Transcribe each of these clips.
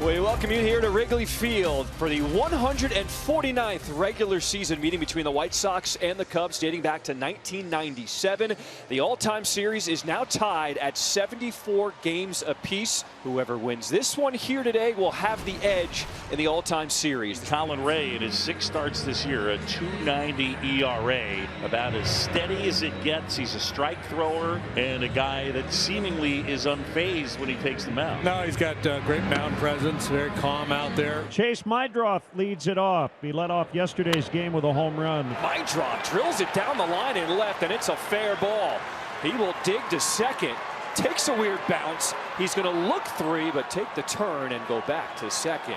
We welcome you here to Wrigley Field for the 149th regular season meeting between the White Sox and the Cubs dating back to 1997. The all-time series is now tied at 74 games apiece. Whoever wins this one here today will have the edge in the all-time series. Colin Ray in his 6 starts this year, a 2.90 ERA, about as steady as it gets. He's a strike thrower and a guy that seemingly is unfazed when he takes the mound. No, he's got great mound presence. Very calm out there. Chase Mydroth leads it off. He led off yesterday's game with a home run. Mydroth drills it down the line and left, and it's a fair ball. He will dig to second. Takes a weird bounce. He's going to look 3, but take the turn and go back to second.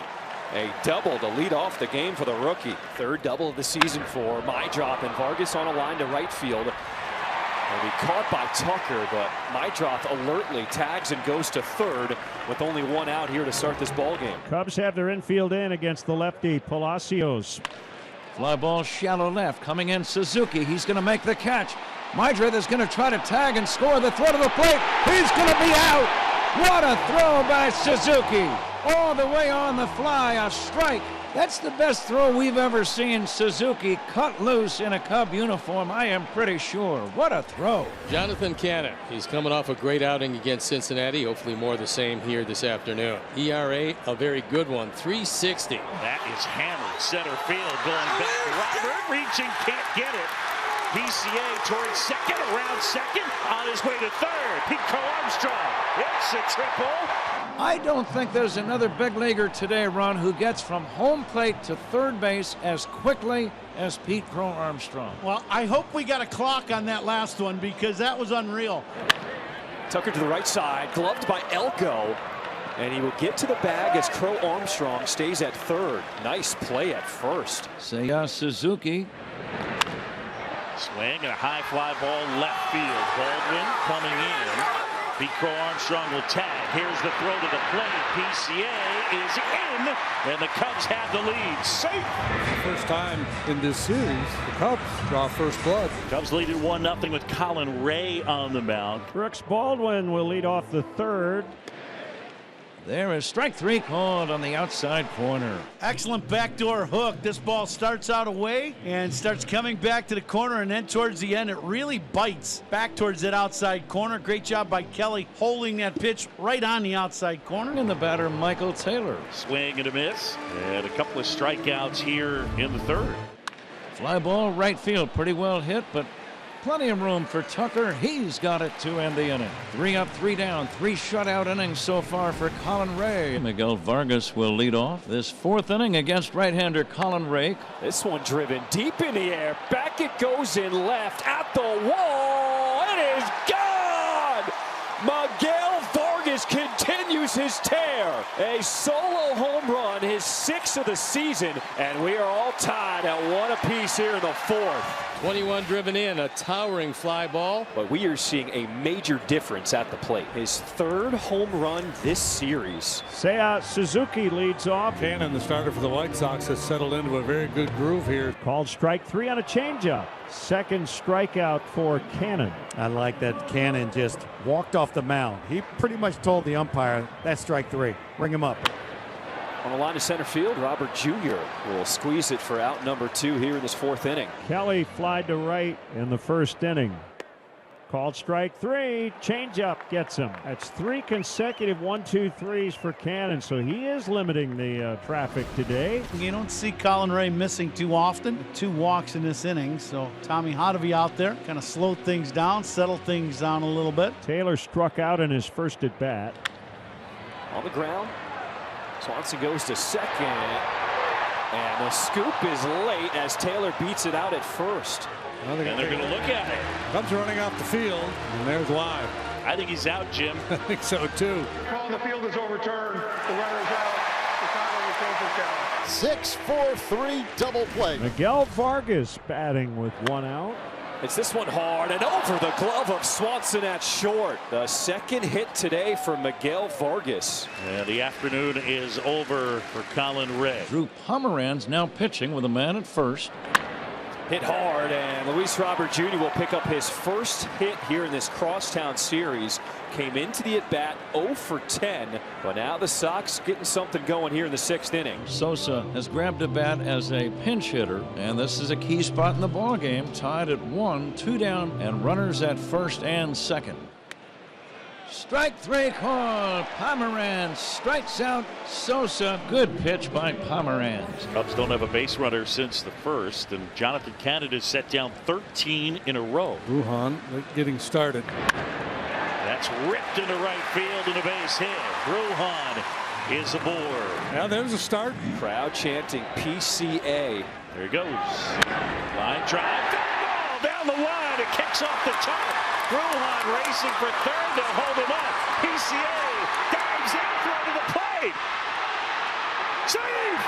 A double to lead off the game for the rookie. 3rd double of the season for Mydroth, and Vargas on a line to right field. Will be caught by Tucker, but Mydroth alertly tags and goes to 3rd with only 1 out here to start this ball game. Cubs have their infield in against the lefty Palacios. Fly ball shallow left, coming in Suzuki. He's going to make the catch. Mydroth is going to try to tag and score. The throw to the plate. He's going to be out. What a throw by Suzuki. All the way on the fly, a strike. That's the best throw we've ever seen. Suzuki cut loose in a Cub uniform, I am pretty sure. What a throw. Jonathan Cannon, he's coming off a great outing against Cincinnati. Hopefully more the same here this afternoon. ERA, a very good one, 3.60. That is hammered center field, going back. Robert reaching, can't get it. PCA towards second, around second, on his way to 3rd. Pico Armstrong, it's a triple. I don't think there's another big leaguer today, Ron, who gets from home plate to 3rd base as quickly as Pete Crow Armstrong. Well, I hope we got a clock on that last one because that was unreal. Tucker to the right side, gloved by Elko. And he will get to the bag as Crow Armstrong stays at 3rd. Nice play at first. Seiya Suzuki. Swing and a high fly ball left field. Baldwin coming in. Pico Armstrong will tag. Here's the throw to the plate. PCA is in, and the Cubs have the lead. Safe. First time in this series, the Cubs draw first blood. Cubs lead at 1-0 with Colin Ray on the mound. Brooks Baldwin will lead off the 3rd. There is strike 3 called on the outside corner. Excellent backdoor hook. This ball starts out away and starts coming back to the corner, and then towards the end it really bites back towards that outside corner. Great job by Kelly holding that pitch right on the outside corner. And the batter, Michael Taylor. Swing and a miss, and a couple of strikeouts here in the 3rd. Fly ball right field, pretty well hit, but plenty of room for Tucker. He's got it to end the inning. 3 up, 3 down, 3 shutout innings so far for Colin Ray. Miguel Vargas will lead off this 4th inning against right-hander Colin Ray. This one driven deep in the air. Back it goes in left at the wall. It is gone. Miguel Vargas continues his tear. A solo home run, his 6th of the season, and we are all tied at 1 apiece here in the 4th. 21 driven in, a towering fly ball. But we are seeing a major difference at the plate. His 3rd home run this series. Seiya Suzuki leads off. Cannon, the starter for the White Sox, has settled into a very good groove here. Called strike 3 on a changeup. 2nd strikeout for Cannon. I like that Cannon just walked off the mound. He pretty much told the umpire, that's strike 3. Bring him up. On the line to center field, Robert Jr. will squeeze it for out number 2 here in this 4th inning. Kelly flied to right in the 1st inning. Called strike 3. Changeup gets him. That's 3 consecutive 1-2-3s for Cannon, so he is limiting the traffic today. You don't see Colin Ray missing too often. 2 walks in this inning, so Tommy Hotovy out there kind of slowed things down, settled things down a little bit. Taylor struck out in his 1st at bat. On the ground, Swanson goes to 2nd, and the scoop is late as Taylor beats it out at 1st. Well, And they're going to look at it. Cubs running off the field, and there's live. I think he's out, Jim. I think so too. Call on the field is overturned. The runner is out. The Chicago retains the count. 6-4-3 double play. Miguel Vargas batting with 1 out. It's this one hard and over the glove of Swanson at short. The 2nd hit today for Miguel Vargas. And the afternoon is over for Colin Ray. Drew Pomeranz now pitching with a man at 1st. Hit hard, and Luis Robert Jr. will pick up his first hit here in this Crosstown series. Came into the at-bat 0 for 10, but now the Sox getting something going here in the 6th inning. Sosa has grabbed a bat as a pinch hitter, and this is a key spot in the ball game. Tied at 1, 2 down, and runners at first and second. Strike 3 call. Pomeranz strikes out Sosa. Good pitch by Pomeranz. Cubs don't have a base runner since the first, and Jonathan Canada set down 13 in a row. Brujan getting started. That's ripped into right field and a base hit. Brujan is aboard. Now there's a start. Crowd chanting PCA. There he goes. Line drive. Ball down the line. It kicks off the top. Brujan racing for third. They'll hold him up. PCA dives in front of the plate. Save!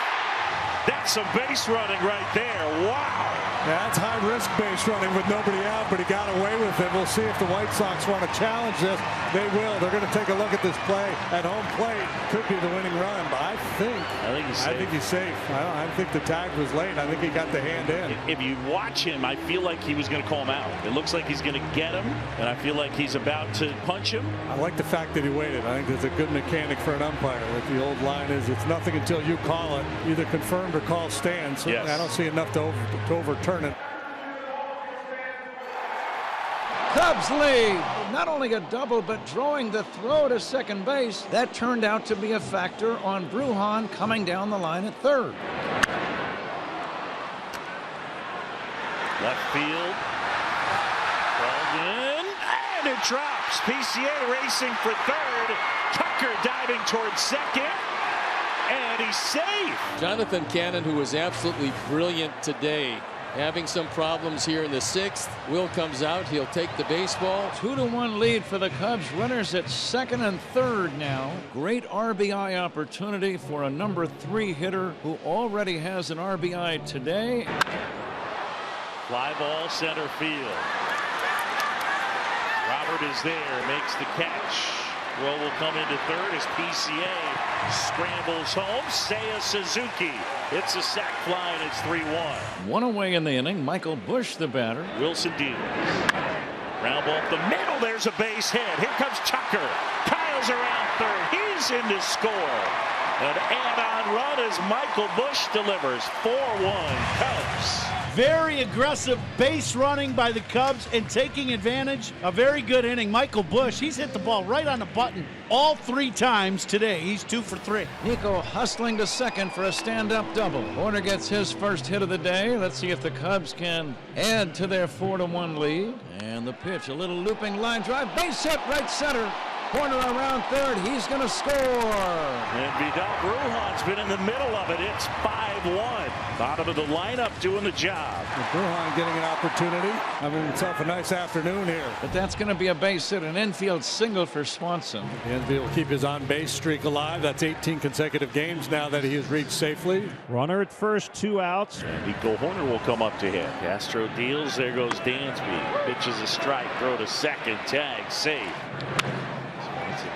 That's some base running right there. Wow. Yeah, that's high-risk base running with nobody out, but he got away with it. We'll see if the White Sox want to challenge this. They will. They're going to take a look at this play at home plate. Could be the winning run, but I think he's safe. I think the tag was late. I think he got the hand in. If you watch him, I feel like he was going to call him out. It looks like he's going to get him, and I feel like he's about to punch him. I like the fact that he waited. I think there's a good mechanic for an umpire. Like the old line is, it's nothing until you call it, either confirmed or call stand. So yes. I don't see enough to overturn it. Cubs lead. Not only a double, but drawing the throw to second base. That turned out to be a factor on Brujan coming down the line at third. Left field. Called in. And it drops. PCA racing for third. Tucker diving towards second. And he's safe. Jonathan Cannon, who was absolutely brilliant today, having some problems here in the 6th. Will comes out. He'll take the baseball. 2-1 lead for the Cubs. Runners at second and third now. Great RBI opportunity for a number 3 hitter who already has an RBI today. Fly ball center field. Robert is there. Makes the catch. Throw will come into third as PCA scrambles home. Seiya Suzuki hits a sac fly, and it's 3-1. One away in the inning. Michael Busch, the batter. Wilson deals. Ground ball up the middle. There's a base hit. Here comes Tucker. Kyle's around third. He's in to score. An add-on run as Michael Busch delivers. 4-1 Cubs. Very aggressive base running by the Cubs and taking advantage. A very good inning. Michael Busch, he's hit the ball right on the button all 3 times today. He's 2 for 3. Nico hustling to second for a stand-up double. Horner gets his first hit of the day. Let's see if the Cubs can add to their 4-1 lead. And the pitch, a little looping line drive. Base hit right center. Horner around third. He's going to score. And Vidal Brujan's been in the middle of it. It's 5-1. Bottom of the lineup doing the job. Brujan getting an opportunity. Having himself a nice afternoon here. But that's going to be a base hit, an infield single for Swanson. And he'll keep his on-base streak alive. That's 18 consecutive games now that he has reached safely. Runner at first, 2 outs. And Nico Horner will come up to hit. Castro deals. There goes Dansby. Pitches a strike. Throw to second. Tag. Safe.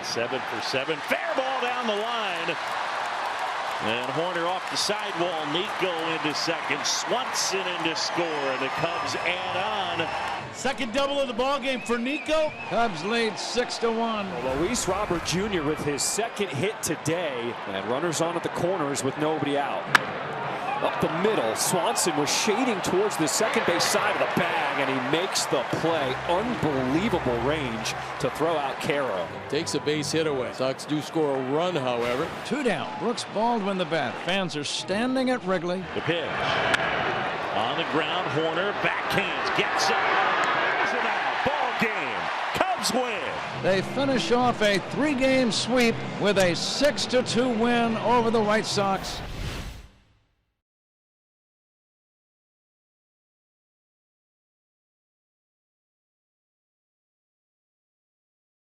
7 for 7. Fair ball down the line. And Horner off the sidewall. Nico into second. Swanson in to score. And the Cubs add on. Second double of the ball game for Nico. Cubs lead 6-1. Luis Robert Jr. with his second hit today. And runners on at the corners with nobody out. Up the middle, Swanson was shading towards the second base side of the bag, and he makes the play. Unbelievable range to throw out Caro. Takes a base hit away. Sox do score a run, however. 2 down. Brooks Baldwin the bat. Fans are standing at Wrigley. The pitch. On the ground, Horner backhands, gets it. There's an out. Ball game. Cubs win. They finish off a 3-game sweep with a 6-2 win over the White Sox.